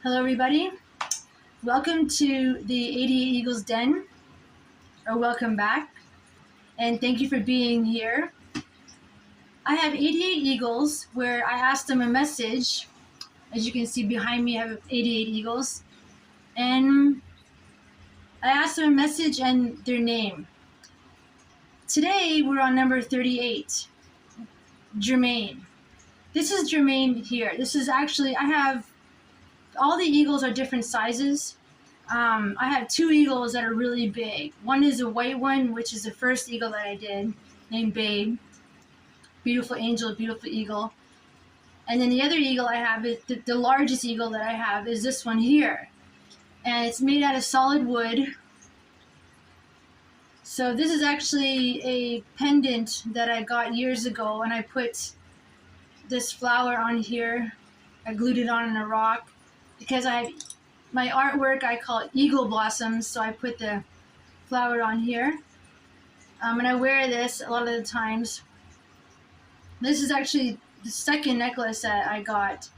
Hello everybody, welcome to the 88 Eagles Den, or welcome back, and thank you for being here. I have 88 Eagles where I asked them a message. As you can see behind me I have 88 Eagles, and I asked them a message and their name. Today we're on number 38, Germaine. This is Germaine here. This is actually, I have, all the eagles are different sizes. I have two eagles that are really big. One is a white one, which is the first eagle that I did, named Babe. Beautiful angel, beautiful eagle. And then the other eagle I have, is the largest eagle that I have is this one here. And it's made out of solid wood. So this is actually a pendant that I got years ago, and I put this flower on here. I glued it on a rock because I have my artwork, I call it eagle blossoms, so I put the flower on here. And I wear this a lot of the times. This is actually the second necklace that I got.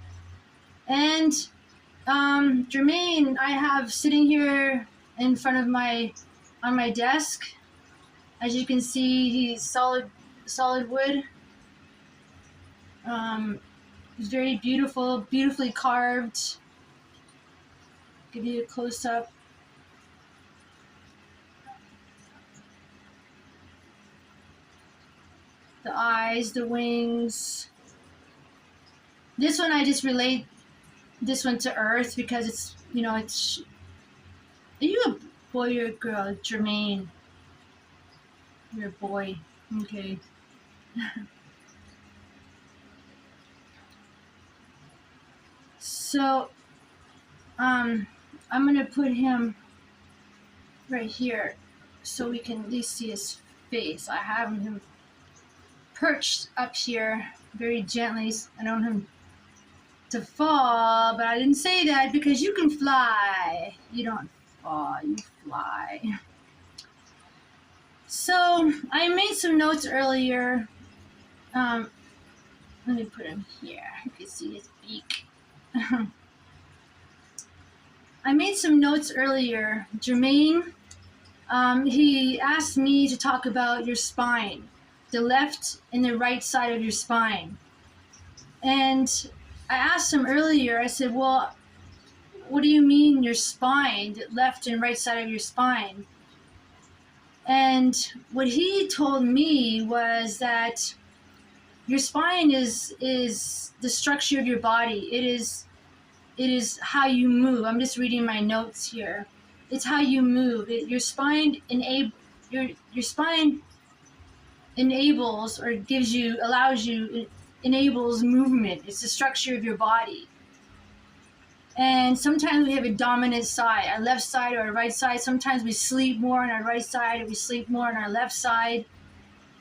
And Germaine I have sitting here in front of on my desk. As you can see, he's solid wood. He's very beautiful, beautifully carved. Give you a close-up. The eyes, the wings. This one I just relate this one to Earth because it's, it's... Are you a boy or a girl, Germaine? You're a boy. Okay. So, I'm going to put him right here so we can at least see his face. I have him perched up here very gently. I don't want him to fall, but I didn't say that because you can fly. You don't fall, you fly. So, I made some notes earlier. Let me put him here. You can see his beak. I made some notes earlier. Germaine, he asked me to talk about your spine, the left and the right side of your spine. And I asked him earlier, I said, well, what do you mean your spine, the left and right side of your spine? And what he told me was that your spine is the structure of your body. It is how you move. I'm just reading my notes here. It's how you move. Your spine enables or enables movement. It's the structure of your body. And sometimes we have a dominant side, our left side or our right side. Sometimes we sleep more on our right side or we sleep more on our left side.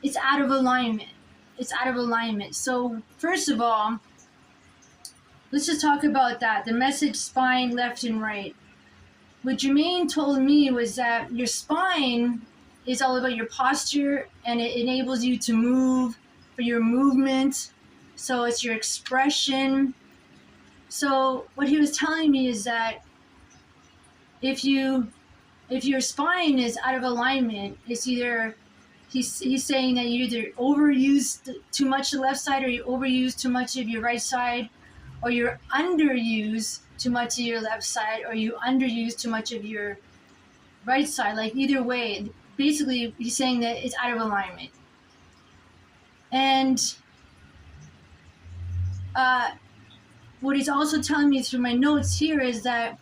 It's out of alignment. It's out of alignment. So first of all, let's just talk about that. The message spine, left and right. What Germaine told me was that your spine is all about your posture and it enables you to move for your movement. So it's your expression. So what he was telling me is that if your spine is out of alignment, it's either he's saying that you either overuse too much the left side or you overuse too much of your right side, or you underuse too much of your left side, or you underuse too much of your right side. Like either way, basically he's saying that it's out of alignment. And what he's also telling me through my notes here is that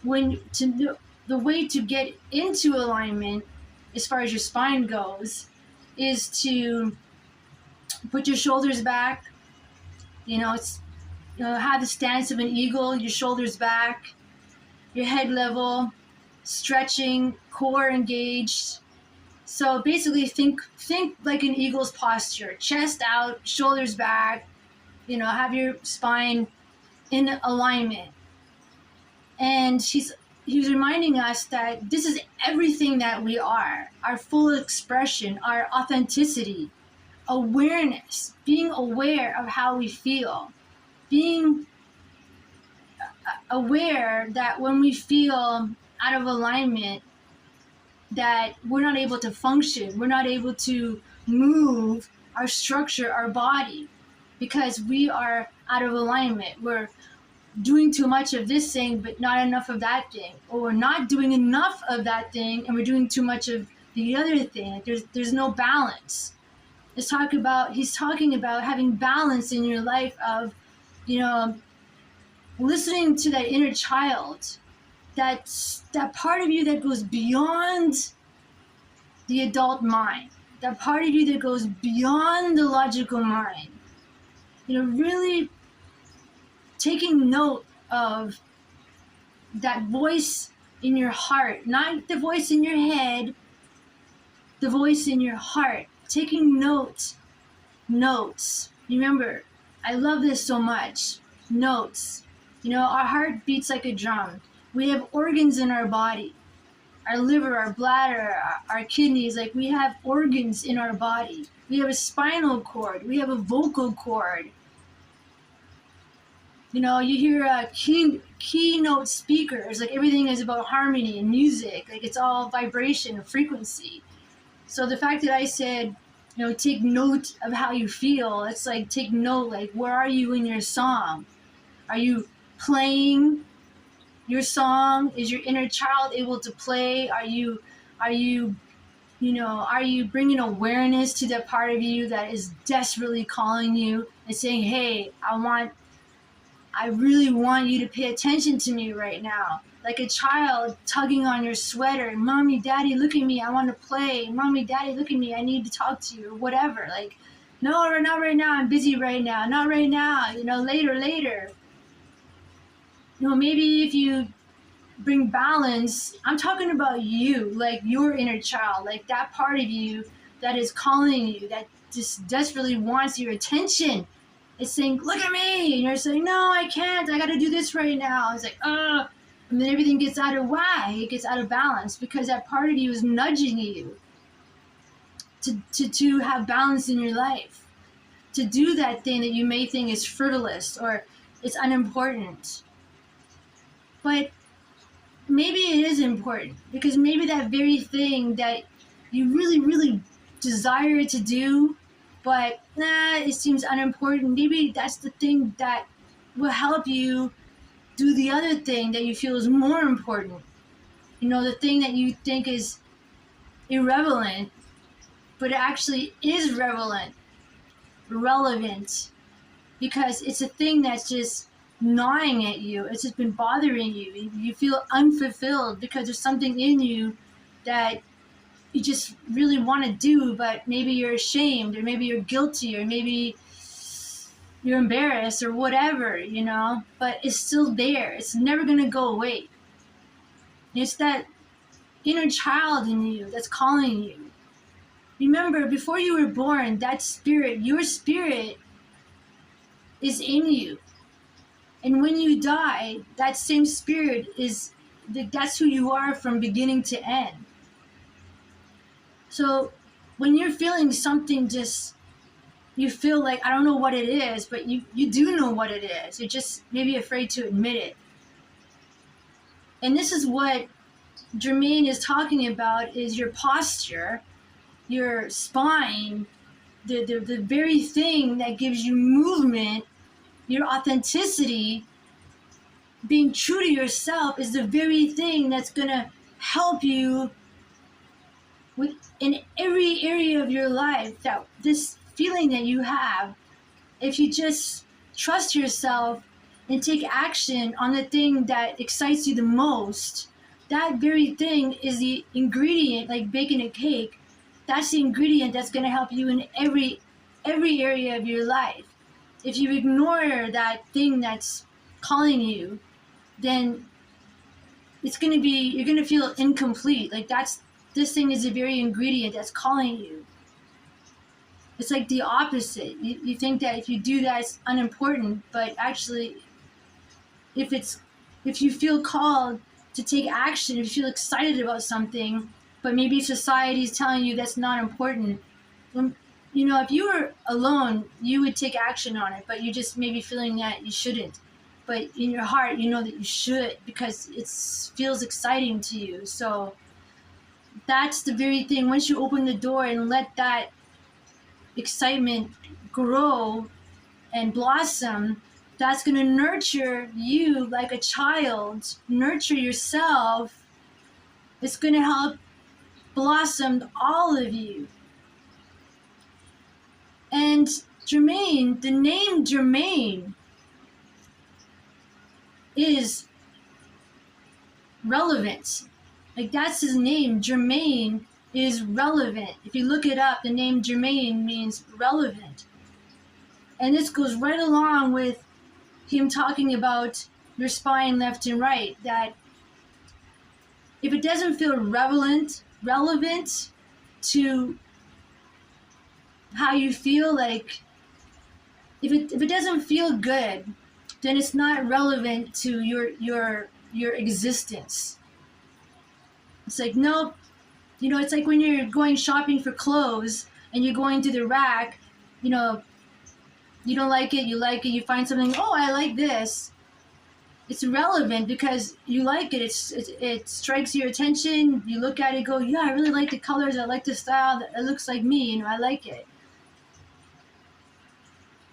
the way to get into alignment, as far as your spine goes, is to put your shoulders back. Have the stance of an eagle, your shoulders back, your head level, stretching, core engaged. So basically think like an eagle's posture, chest out, shoulders back, have your spine in alignment. And he was reminding us that this is everything that we are, our full expression, our authenticity, awareness, being aware of how we feel, being aware that when we feel out of alignment, that we're not able to function, we're not able to move our structure, our body, because we are out of alignment. We're doing too much of this thing, but not enough of that thing, or we're not doing enough of that thing, and we're doing too much of the other thing. Like there's no balance. He's talking about having balance in your life of, listening to that inner child, that part of you that goes beyond the adult mind, that part of you that goes beyond the logical mind. Really taking note of that voice in your heart, not the voice in your head, the voice in your heart. Taking notes. Remember, I love this so much. Notes. Our heart beats like a drum. We have organs in our body. Our liver, our bladder, our kidneys, like we have organs in our body. We have a spinal cord. We have a vocal cord. You hear keynote speakers, like everything is about harmony and music. Like it's all vibration and frequency. So the fact that I said, take note of how you feel, it's like take note, like where are you in your song? Are you playing your song? Is your inner child able to play? Are you bringing awareness to that part of you that is desperately calling you and saying, hey, I really want you to pay attention to me right now. Like a child tugging on your sweater. Mommy, daddy, look at me. I want to play. Mommy, daddy, look at me. I need to talk to you, or whatever. Like, no, not right now. I'm busy right now. Not right now. Later. Maybe if you bring balance, I'm talking about you, like your inner child, like that part of you that is calling you, that just desperately wants your attention. It's saying, look at me. And you're saying, no, I can't. I got to do this right now. It's like, and then everything gets out of whack. It gets out of balance because that part of you is nudging you to have balance in your life, to do that thing that you may think is frivolous or it's unimportant. But maybe it is important, because maybe that very thing that you really, really desire to do, but it seems unimportant, maybe that's the thing that will help you do the other thing that you feel is more important. The thing that you think is irrelevant, but it actually is relevant, because it's a thing that's just gnawing at you. It's just been bothering you. You feel unfulfilled because there's something in you that you just really want to do, but maybe you're ashamed, or maybe you're guilty, or maybe you're embarrassed, or whatever, but it's still there. It's never going to go away. It's that inner child in you that's calling you. Remember, before you were born, that spirit, your spirit, is in you. And when you die, that same spirit that's who you are from beginning to end. So when you're feeling something, you feel like, I don't know what it is, but you do know what it is. You're just maybe afraid to admit it. And this is what Germaine is talking about, is your posture, your spine, the very thing that gives you movement, your authenticity, being true to yourself is the very thing that's going to help you in every area of your life. That this feeling that you have, if you just trust yourself and take action on the thing that excites you the most, that very thing is the ingredient, like baking a cake. That's the ingredient that's going to help you in every area of your life. If you ignore that thing that's calling you, then you're going to feel incomplete. Like this thing is the very ingredient that's calling you. It's like the opposite. You think that if you do that, it's unimportant, but actually, if you feel called to take action, if you feel excited about something, but maybe society is telling you that's not important, then, if you were alone, you would take action on it, but you're just maybe feeling that you shouldn't. but in your heart, you know that you should because it feels exciting to you. So that's the very thing. Once you open the door and let that excitement grow and blossom, that's going to nurture you like a child, nurture yourself. It's going to help blossom all of you. And Germaine, the name Germaine is relevant. Like, that's his name. Germaine is relevant. If you look it up, the name Germaine means relevant. And this goes right along with him talking about your spine left and right, that if it doesn't feel relevant to how you feel, like if it doesn't feel good, then it's not relevant to your existence. It's like, nope. You know, it's like when you're going shopping for clothes and you're going to the rack, you know, you don't like it, you like it, you find something, oh, I like this. It's relevant because you like it. It strikes your attention. You look at it, go, yeah, I really like the colors. I like the style. It looks like me. You know, I like it.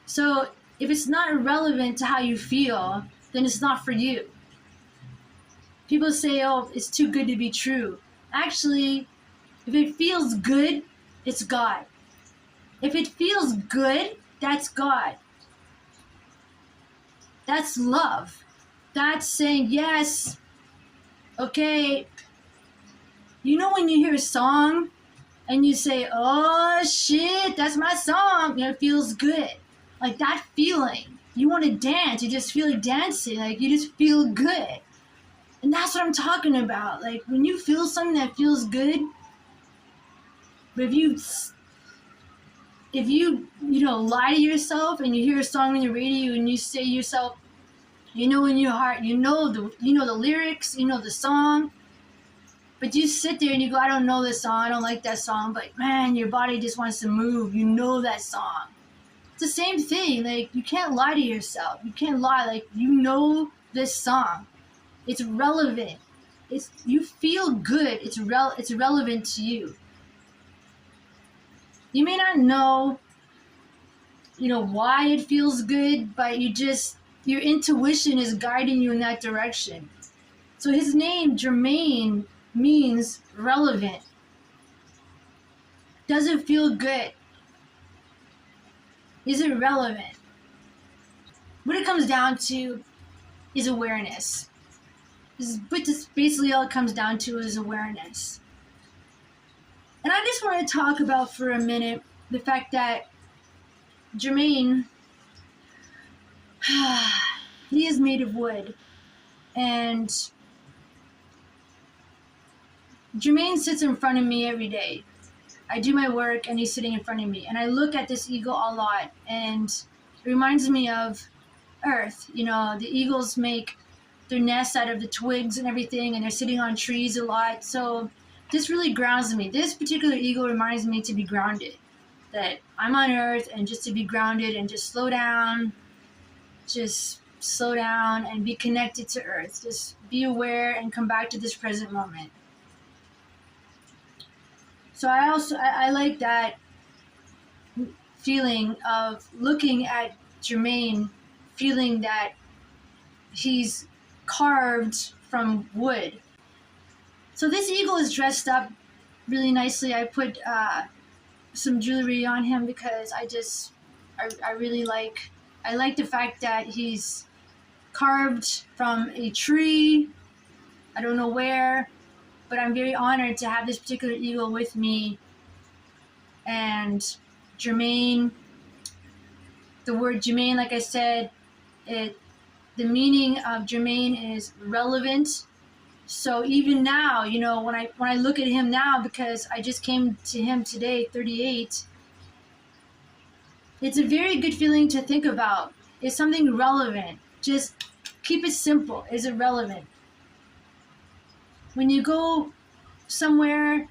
So if it's not relevant to how you feel, then it's not for you. People say, oh, it's too good to be true. Actually, if it feels good, it's God. If it feels good, that's God. That's love. That's saying, yes, okay. You know when you hear a song and you say, oh shit, that's my song, and it feels good. Like that feeling. You want to dance, you just feel like dancing, like you just feel good. And that's what I'm talking about. Like when you feel something that feels good, but if you lie to yourself and you hear a song on the radio and you say to yourself, you know in your heart, you know the lyrics, you know the song, but you sit there and you go, I don't know this song, I don't like that song, but man, your body just wants to move. You know that song. It's the same thing. Like you can't lie to yourself. You can't lie. Like you know this song. It's relevant. You feel good. It's relevant to you. You may not know, why it feels good, but your intuition is guiding you in that direction. So his name, Germaine, means relevant. Does it feel good? Is it relevant? What it comes down to is awareness. But this basically all it comes down to is awareness. And I just want to talk about for a minute the fact that Germaine, he is made of wood. And Germaine sits in front of me every day. I do my work and he's sitting in front of me. And I look at this eagle a lot and it reminds me of Earth. The eagles make their nests out of the twigs and everything, and they're sitting on trees a lot. So this really grounds me. This particular eagle reminds me to be grounded, that I'm on Earth and just to be grounded and just slow down and be connected to Earth. Just be aware and come back to this present moment. So I like that feeling of looking at Germaine, feeling that he's carved from wood. So this eagle is dressed up really nicely. I put some jewelry on him because I really like the fact that he's carved from a tree. I don't know where, but I'm very honored to have this particular eagle with me. And Germaine, the word Germaine, like I said, the meaning of Germaine is relevant. So even now, when I look at him now, because I just came to him today, 38, it's a very good feeling to think about. Is something relevant? Just keep it simple. Is it relevant? When you go somewhere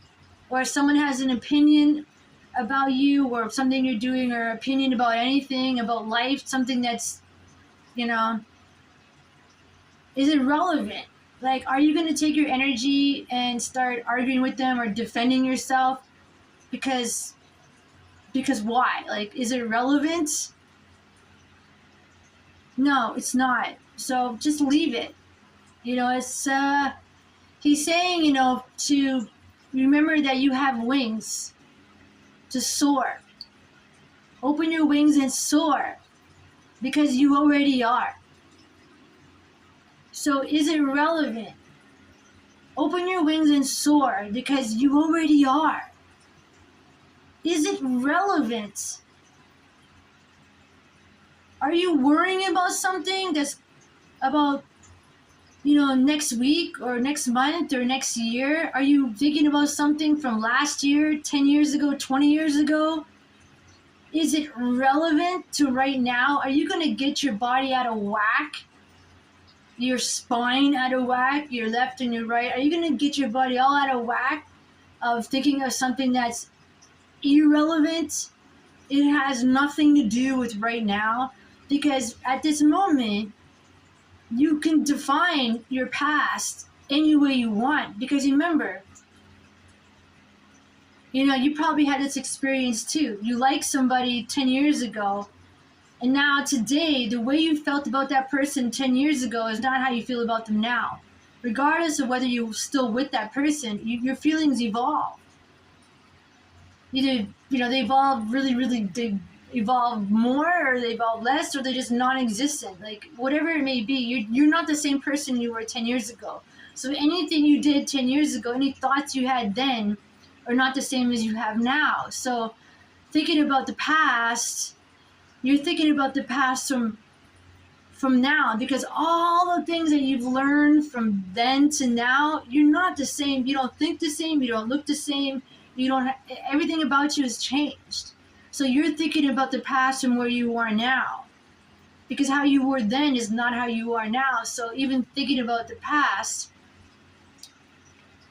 or someone has an opinion about you or something you're doing or opinion about anything, about life, something that's, Is it relevant? Like, are you going to take your energy and start arguing with them or defending yourself? Because why? Like, is it relevant? No, it's not. So just leave it. It's he's saying, to remember that you have wings to soar. Open your wings and soar because you already are. So is it relevant? Open your wings and soar because you already are. Is it relevant? Are you worrying about something that's about, next week or next month or next year? Are you thinking about something from last year, 10 years ago, 20 years ago? Is it relevant to right now? Are you going to get your body out of whack? Your spine out of whack? Your left and your right? Are you going to get your body all out of whack of thinking of something that's irrelevant? It has nothing to do with right now, because at this moment, you can define your past any way you want. Because remember, you probably had this experience too. You liked somebody 10 years ago, and now today, the way you felt about that person 10 years ago is not how you feel about them now. Regardless of whether you're still with that person, your feelings evolve. Either, they evolve they evolve more, or they evolve less, or they're just non-existent. Like, whatever it may be, you're not the same person you were 10 years ago. So anything you did 10 years ago, any thoughts you had then, are not the same as you have now. So thinking about the past, you're thinking about the past from now, because all the things that you've learned from then to now, you're not the same. You don't think the same. You don't look the same. Everything about you has changed. So you're thinking about the past and where you are now, because how you were then is not how you are now. So even thinking about the past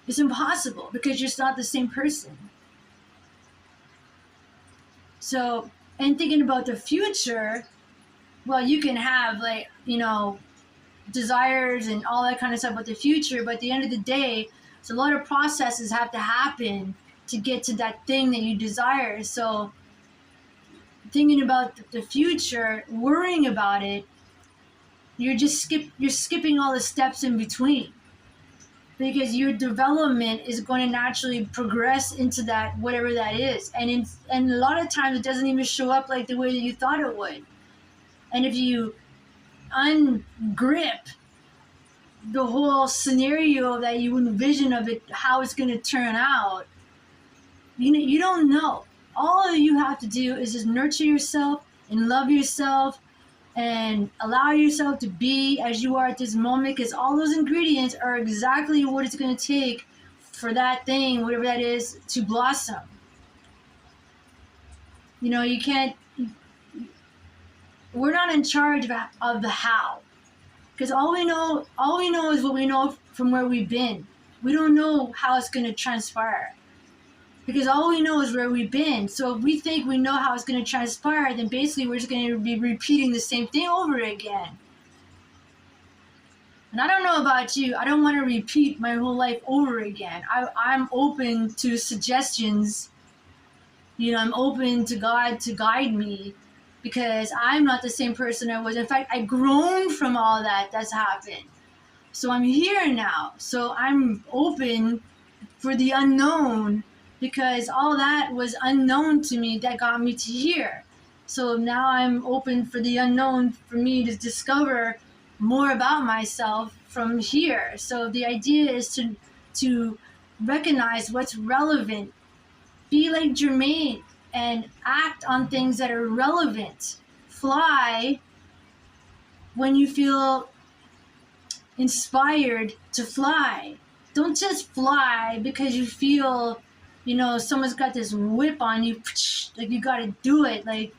is impossible, because you're not the same person. So, and thinking about the future, well, you can have desires and all that kind of stuff about the future, but at the end of the day, it's a lot of processes have to happen to get to that thing that you desire. So thinking about the future, worrying about it, you're skipping all the steps in between, because your development is going to naturally progress into that, whatever that is. And a lot of times it doesn't even show up like the way that you thought it would. And if you ungrip the whole scenario that you envision of it, how it's going to turn out, you don't know. All you have to do is just nurture yourself and love yourself and allow yourself to be as you are at this moment, because all those ingredients are exactly what it's going to take for that thing, whatever that is, to blossom. You can't, we're not in charge of the how, because all we know is what we know from where we've been. We don't know how it's going to transpire, because all we know is where we've been. So if we think we know how it's going to transpire, then basically we're just going to be repeating the same thing over again. And I don't know about you. I don't want to repeat my whole life over again. I'm open to suggestions. I'm open to God to guide me, because I'm not the same person I was. In fact, I've grown from all that's happened. So I'm here now. So I'm open for the unknown, because all that was unknown to me that got me to here. So now I'm open for the unknown, for me to discover more about myself from here. So the idea is to recognize what's relevant, be like Germaine, and act on things that are relevant. Fly when you feel inspired to fly. Don't just fly because you feel, someone's got this whip on you, like you got to do it. Like,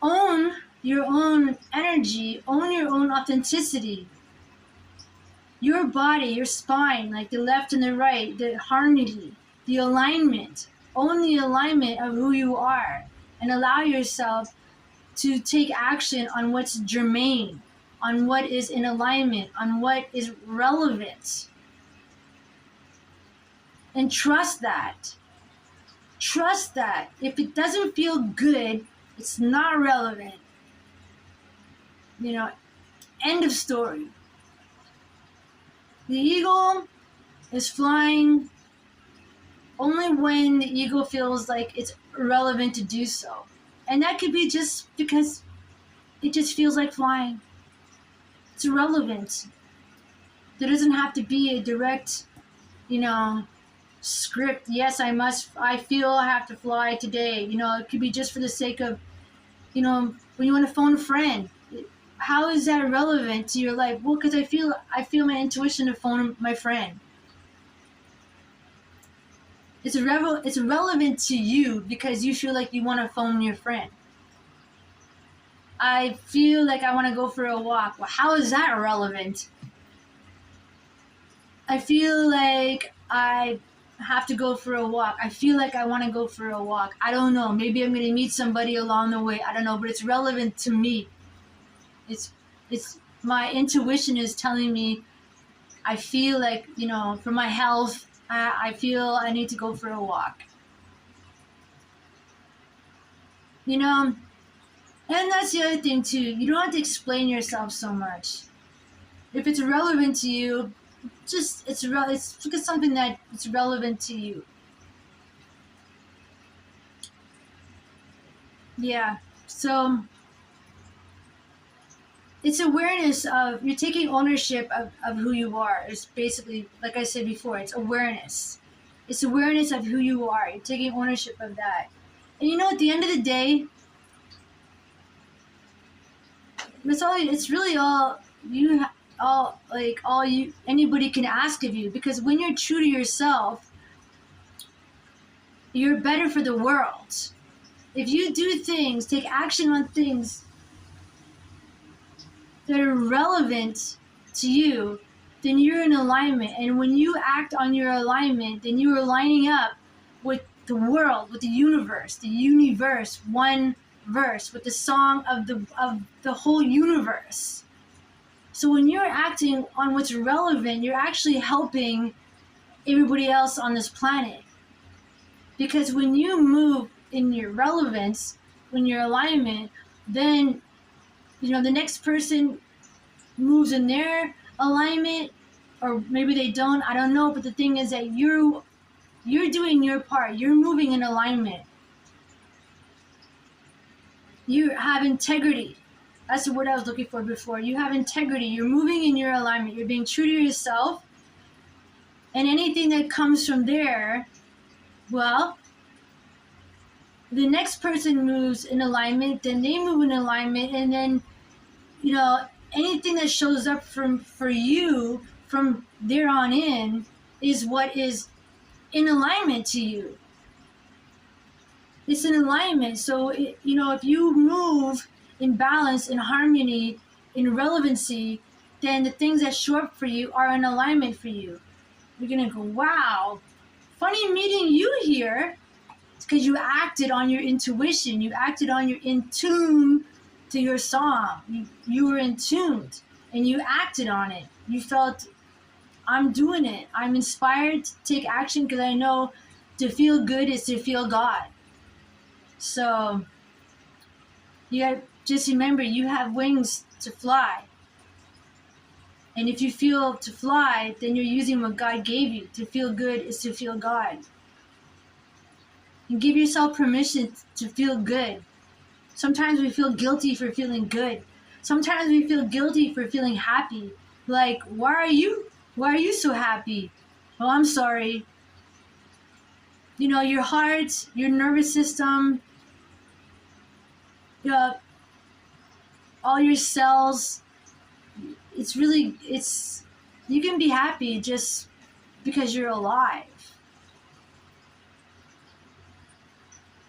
own your own energy, own your own authenticity. Your body, your spine, like the left and the right, the harmony, the alignment. Own the alignment of who you are, and allow yourself to take action on what's germane, on what is in alignment, on what is relevant. And trust that. Trust that. If it doesn't feel good, it's not relevant. You know, end of story. The eagle is flying only when the eagle feels like it's relevant to do so. And that could be just because it just feels like flying. It's irrelevant. There doesn't have to be a direct, script. Yes, I feel I have to fly today. It could be just for the sake of, when you want to phone a friend. How is that relevant to your life? Well, because I feel my intuition to phone my friend. It's relevant to you because you feel like you want to phone your friend. I feel like I want to go for a walk. Well, how is that relevant? I feel like I have to go for a walk. I feel like I want to go for a walk. I don't know. Maybe I'm going to meet somebody along the way. I don't know, but it's relevant to me. It's my intuition is telling me I feel like, for my health, I feel I need to go for a walk. And that's the other thing too. You don't have to explain yourself so much. If it's relevant to you, it's look at something that it's relevant to you. Yeah. So it's awareness of you're taking ownership of who you are. It's basically, like I said before, it's awareness. It's awareness of who you are. You're taking ownership of that. And at the end of the day, it's really all anybody can ask of you, because when you're true to yourself, you're better for the world. If you do things, take action on things that are relevant to you, then you're in alignment. And when you act on your alignment, then you are lining up with the world, with the universe, one verse, with the song of the whole universe. So when you're acting on what's relevant, you're actually helping everybody else on this planet. Because when you move in your relevance, when your alignment, then the next person moves in their alignment, or maybe they don't, I don't know, but the thing is that you're doing your part. You're moving in alignment. You have integrity. That's the word I was looking for before. You have integrity. You're moving in your alignment. You're being true to yourself. And anything that comes from there, well, the next person moves in alignment, then they move in alignment, and then, anything that shows up for you from there on in is what is in alignment to you. It's in alignment. So, if you move in balance, in harmony, in relevancy, then the things that show up for you are in alignment for you. You're going to go, wow, funny meeting you here. It's because you acted on your intuition. You acted on your in tune to your song. You were in tune and you acted on it. You felt, I'm doing it. I'm inspired to take action because I know to feel good is to feel God. So you got to just remember, you have wings to fly. And if you feel to fly, then you're using what God gave you. To feel good is to feel God. And give yourself permission to feel good. Sometimes we feel guilty for feeling good. Sometimes we feel guilty for feeling happy. Like, why are you so happy? Oh, I'm sorry. Your heart, your nervous system, all your cells, you can be happy just because you're alive.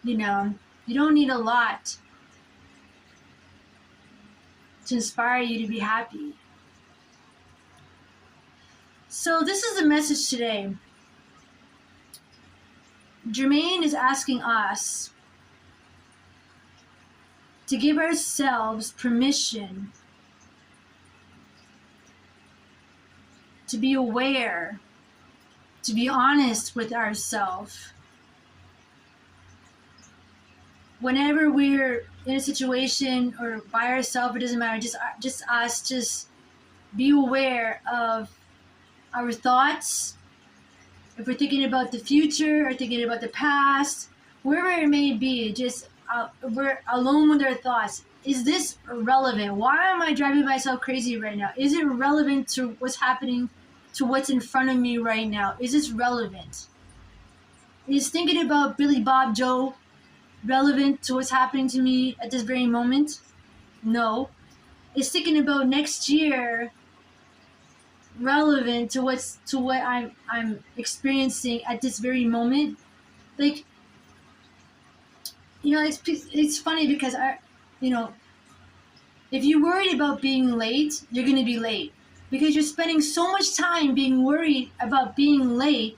You don't need a lot to inspire you to be happy. So this is the message today. Germaine is asking us to give ourselves permission to be aware, to be honest with ourselves. Whenever we're in a situation or by ourselves, it doesn't matter, just us, just be aware of our thoughts. If we're thinking about the future or thinking about the past, wherever it may be, just we're alone with our thoughts. Is this relevant? Why am I driving myself crazy right now? Is it relevant to what's happening, to what's in front of me right now? Is this relevant? Is thinking about Billy Bob Joe relevant to what's happening to me at this very moment? No. Is thinking about next year relevant to what I'm experiencing at this very moment? Like, it's funny because if you're worried about being late, you're going to be late because you're spending so much time being worried about being late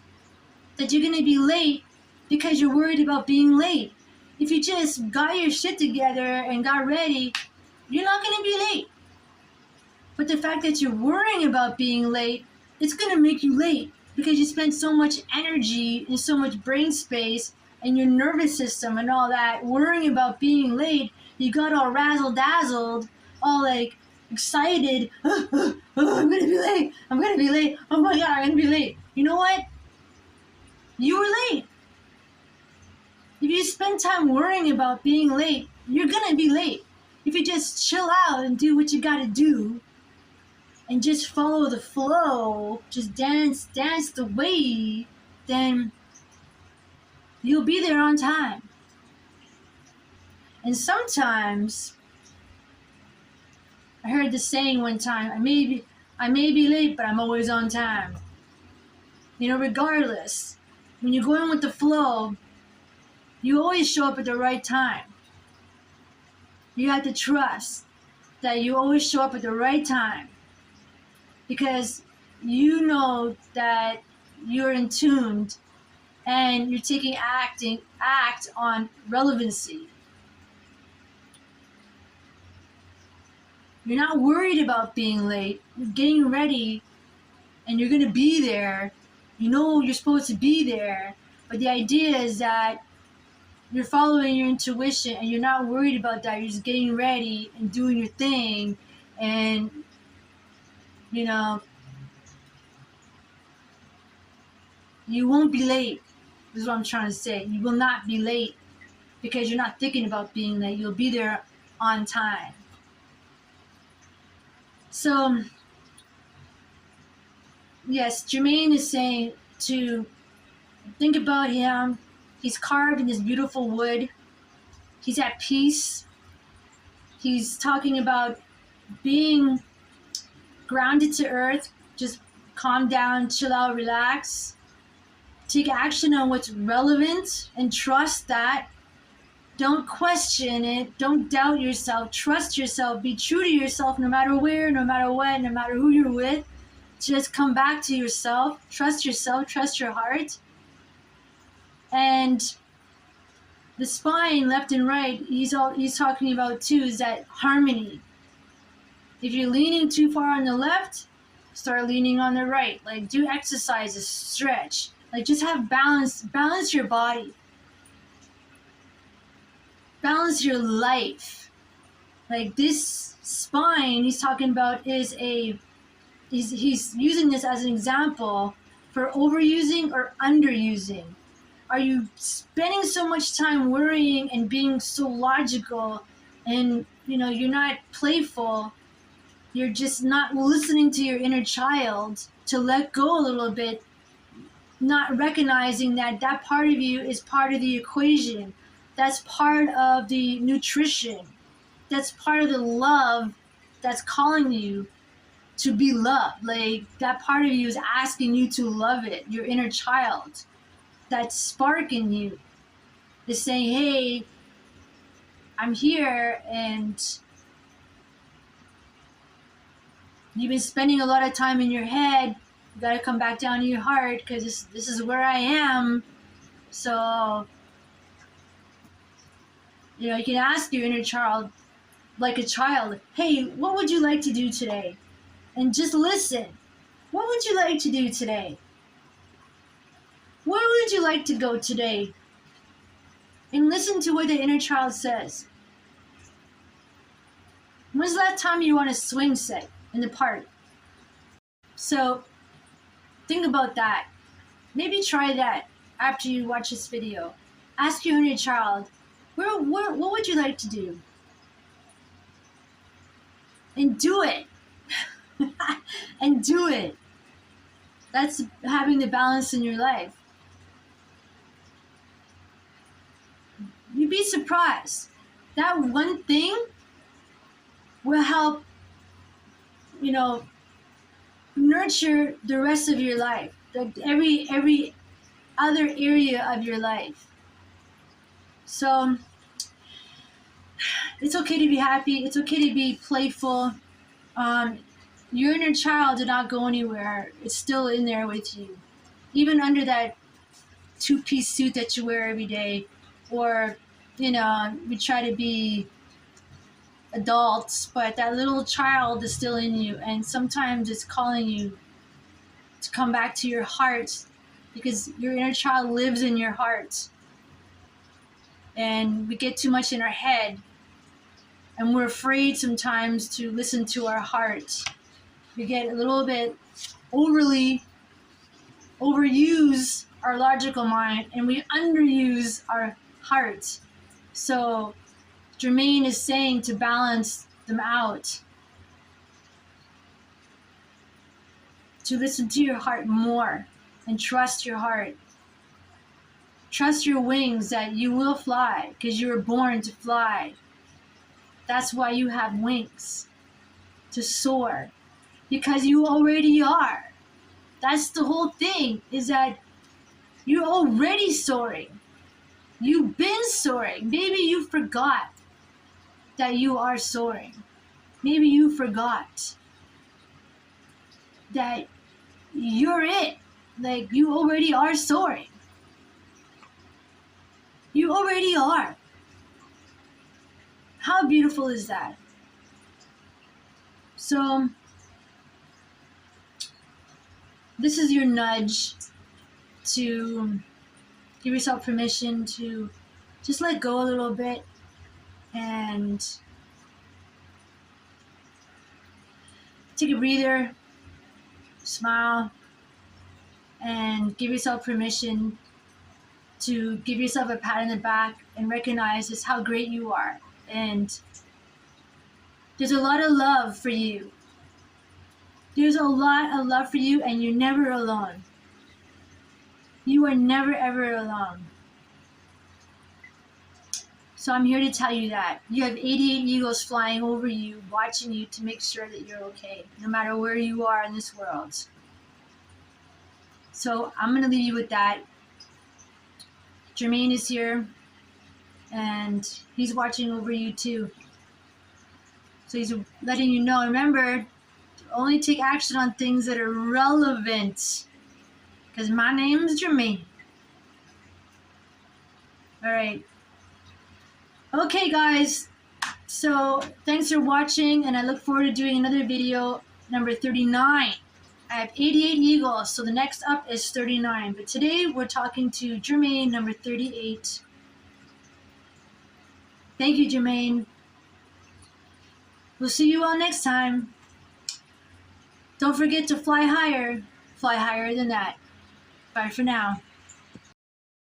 that you're going to be late because you're worried about being late. If you just got your shit together and got ready, you're not going to be late. But the fact that you're worrying about being late, it's going to make you late because you spend so much energy and so much brain space and your nervous system and all that worrying about being late. You got all razzle-dazzled, all like excited. I'm going to be late. I'm going to be late. Oh my God, I'm going to be late. You know what? You were late. If you spend time worrying about being late, you're going to be late. If you just chill out and do what you got to do and just follow the flow, just dance the way, then you'll be there on time. And sometimes, I heard the saying one time, I may be late, but I'm always on time. Regardless, when you're going with the flow, you always show up at the right time. You have to trust that you always show up at the right time because you know that you're in tuned and you're taking act on relevancy. You're not worried about being late. You're getting ready and you're going to be there. You know you're supposed to be there. But the idea is that you're following your intuition and you're not worried about that. You're just getting ready and doing your thing. And, you won't be late. This is what I'm trying to say. You will not be late because you're not thinking about being late. You'll be there on time. So, yes, Germaine is saying to think about him. He's carved in this beautiful wood. He's at peace. He's talking about being grounded to earth. Just calm down, chill out, relax. Take action on what's relevant and trust that. Don't question it. Don't doubt yourself. Trust yourself. Be true to yourself no matter where, no matter what, no matter who you're with. Just come back to yourself. Trust yourself. Trust your heart. And the spine, left and right, he's talking about too, is that harmony. If you're leaning too far on the left, start leaning on the right. Like do exercises, stretch. Like just have balance. Balance your body. Balance your life. Like this spine he's talking about is he's using this as an example for overusing or underusing. Are you spending so much time worrying and being so logical and you're not playful? You're just not listening to your inner child to let go a little bit, not recognizing that part of you is part of the equation. That's part of the nutrition. That's part of the love that's calling you to be loved. Like that part of you is asking you to love it, your inner child. That spark in you is saying, hey, I'm here, and you've been spending a lot of time in your head. You got to come back down to your heart because this is where I am. So, you can ask your inner child, like a child, hey, what would you like to do today? And just listen. What would you like to do today? Where would you like to go today? And listen to what the inner child says. When's the last time you were on a swing set in the park? So think about that. Maybe try that after you watch this video. Ask your inner child, what would you like to do? And do it. And do it. That's having the balance in your life. You'd be surprised. That one thing will help, nurture the rest of your life. Like every other area of your life. So it's okay to be happy. It's okay to be playful. Your inner child did not go anywhere. It's still in there with you. Even under that two-piece suit that you wear every day. Or, we try to be adults, but that little child is still in you. And sometimes it's calling you to come back to your heart, because your inner child lives in your heart. And we get too much in our head, and we're afraid sometimes to listen to our heart. We get a little bit overuse our logical mind, and we underuse our heart. So Germaine is saying to balance them out, to listen to your heart more and trust your heart. Trust your wings that you will fly, because you were born to fly. That's why you have wings, to soar, because you already are. That's the whole thing, is that you're already soaring. You've been soaring. Maybe you forgot that you are soaring. Maybe you forgot that you're it. Like, you already are soaring. You already are. How beautiful is that? So, this is your nudge to give yourself permission to just let go a little bit and take a breather, smile, and give yourself permission to give yourself a pat on the back and recognize just how great you are. And there's a lot of love for you. There's a lot of love for you, and you're never alone. You are never ever alone. So I'm here to tell you that. You have 88 eagles flying over you, watching you to make sure that you're okay, no matter where you are in this world. So I'm going to leave you with that. Germaine is here, and he's watching over you too. So he's letting you know, remember, only take action on things that are relevant, because my name's Germaine. All right. Okay, guys. So thanks for watching, and I look forward to doing another video, number 39. I have 88 eagles, so the next up is 39. But today we're talking to Germaine, number 38. Thank you, Germaine. We'll see you all next time. Don't forget to fly higher than that. Bye for now.